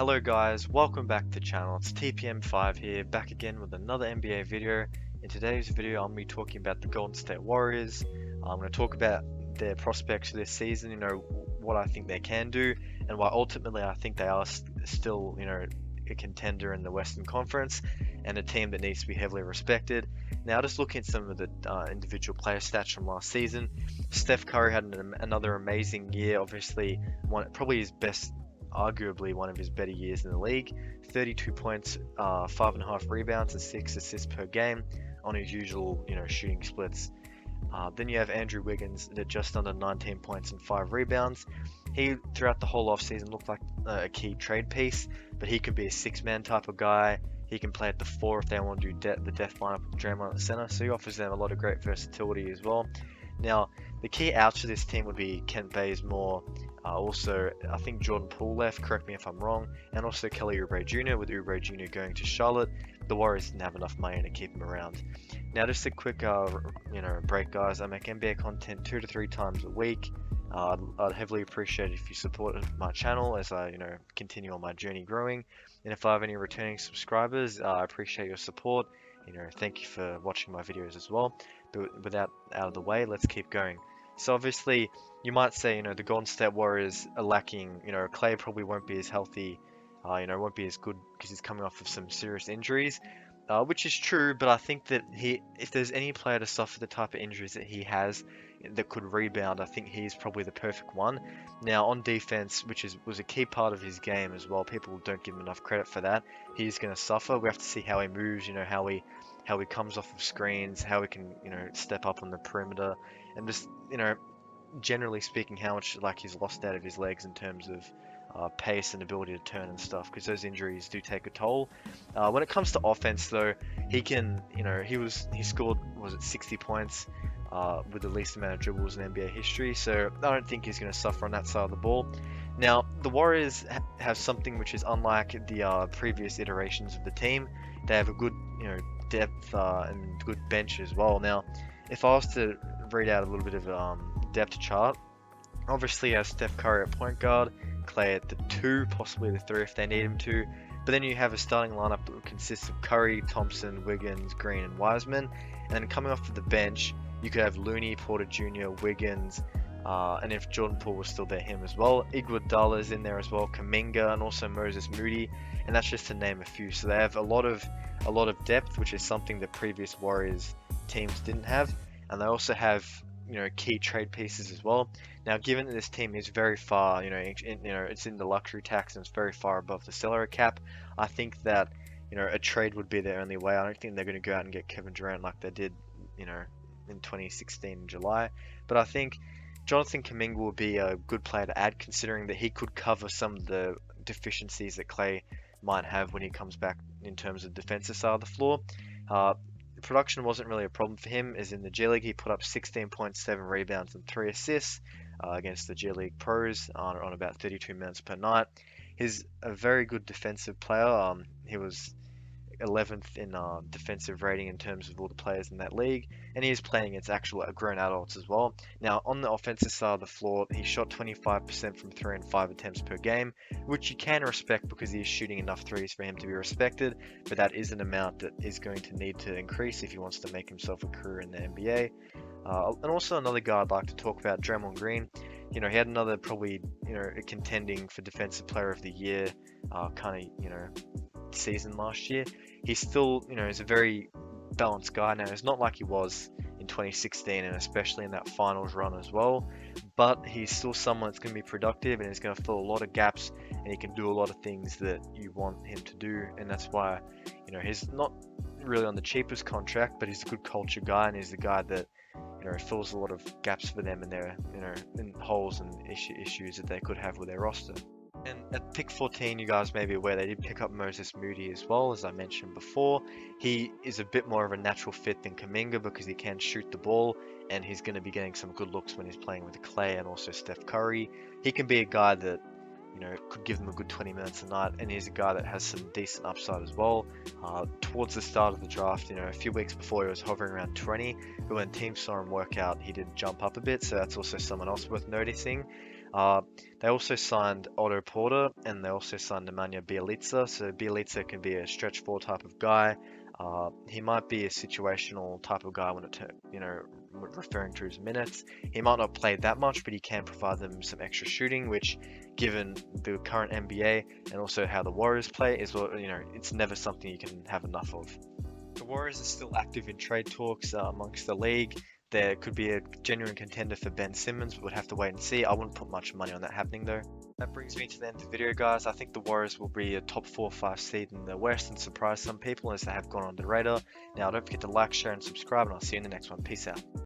Hello guys, welcome back to the channel. It's TPM5 here, back again with another NBA video. In today's video, I'm going to be talking about the Golden State Warriors. I'm going to talk about their prospects for this season, what I think they can do, and why ultimately I think they are still, a contender in the Western Conference and a team that needs to be heavily respected. Now, just looking at some of the individual player stats from last season, Steph Curry had another amazing year, obviously, probably his best, arguably one of his better years in the league. 32 points, 5.5 rebounds, and 6 assists per game on his usual, shooting splits. Then you have Andrew Wiggins at just under 19 points and 5 rebounds. He, throughout the whole offseason, looked like a key trade piece, but he could be a six-man type of guy. He can play at the 4 if they want to do the death lineup with Draymond at the center, so he offers them a lot of great versatility as well. Now, the key outs for this team would be Kent Bazemore. Also, I think Jordan Poole left, correct me if I'm wrong, and also Kelly Oubre Jr. with Oubre Jr. going to Charlotte. The Warriors didn't have enough money to keep him around. Now, just a quick, break, guys. I make NBA content 2 to 3 times a week. I'd heavily appreciate it if you support my channel as I, continue on my journey growing. And if I have any returning subscribers, I appreciate your support. Thank you for watching my videos as well. But with that out of the way, let's keep going. So obviously, you might say, the Golden State Warriors are lacking. Klay probably won't be as healthy, won't be as good because he's coming off of some serious injuries, which is true. But I think that if there's any player to suffer the type of injuries that he has, that could rebound, I think he's probably the perfect one. Now, on defense, which was a key part of his game as well, people don't give him enough credit for that. He's going to suffer. We have to see how he moves, how he comes off of screens, how he can, step up on the perimeter, and just, generally speaking, how much he's lost out of his legs in terms of pace and ability to turn and stuff, because those injuries do take a toll. When it comes to offense, though, he can, he scored, 60 points with the least amount of dribbles in NBA history, so I don't think he's going to suffer on that side of the ball. Now, the Warriors have something which is unlike the previous iterations of the team. They have a good, depth and good bench as well. Now, if I was to read out a little bit of depth chart, obviously you have Steph Curry at point guard, Klay at the 2, possibly the 3 if they need him to. But then you have a starting lineup that consists of Curry, Thompson, Wiggins, Green, and Wiseman. And then coming off of the bench, you could have Looney, Porter Jr., Wiggins, and if Jordan Poole was still there, him as well. Iguodala's in there as well, Kuminga, and also Moses Moody, and that's just to name a few. So they have a lot of depth, which is something that previous Warriors teams didn't have, and they also have key trade pieces as well. Now, given that this team is very far, it's in the luxury tax and it's very far above the salary cap, I think that a trade would be their only way. I don't think they're going to go out and get Kevin Durant like they did, in 2016 in July. But I think Jonathan Kuminga will be a good player to add, considering that he could cover some of the deficiencies that Klay might have when he comes back in terms of defensive side of the floor. The production wasn't really a problem for him, as in the G League he put up 16.7 rebounds and 3 assists against the G League pros on about 32 minutes per night. He's a very good defensive player. He was 11th in defensive rating in terms of all the players in that league, and he is playing against actual grown adults as well. Now, on the offensive side of the floor, he shot 25% from 3 and 5 attempts per game, which you can respect because he is shooting enough threes for him to be respected, but that is an amount that is going to need to increase if he wants to make himself a career in the NBA. And also another guy I'd like to talk about, Draymond Green. He had another probably, contending for Defensive Player of the Year season last year. He's still, is a very balanced guy now. It's not like he was in 2016, and especially in that finals run as well, but he's still someone that's going to be productive and is going to fill a lot of gaps, and he can do a lot of things that you want him to do. And that's why, he's not really on the cheapest contract, but he's a good culture guy, and he's the guy that fills a lot of gaps for them in their in holes and issues that they could have with their roster. And at pick 14, you guys may be aware they did pick up Moses Moody as well, as I mentioned before. He is a bit more of a natural fit than Kuminga because he can shoot the ball, and he's going to be getting some good looks when he's playing with Klay and also Steph Curry. He can be a guy that could give them a good 20 minutes a night, and he's a guy that has some decent upside as well. Towards the start of the draft, a few weeks before, he was hovering around 20, but when teams saw him work out, he did jump up a bit, so that's also someone else worth noticing. They also signed Otto Porter and they also signed Nemanja Bjelica. So Bjelica can be a stretch four type of guy. He might be a situational type of guy when referring to his minutes. He might not play that much, but he can provide them some extra shooting, which, given the current NBA and also how the Warriors play, is it's never something you can have enough of. The Warriors are still active in trade talks amongst the league. There could be a genuine contender for Ben Simmons, but we'd have to wait and see. I wouldn't put much money on that happening though. That brings me to the end of the video, guys. I think the Warriors will be a top 4 or 5 seed in the West and surprise some people as they have gone on the radar. Now, don't forget to like, share, and subscribe, and I'll see you in the next one. Peace out.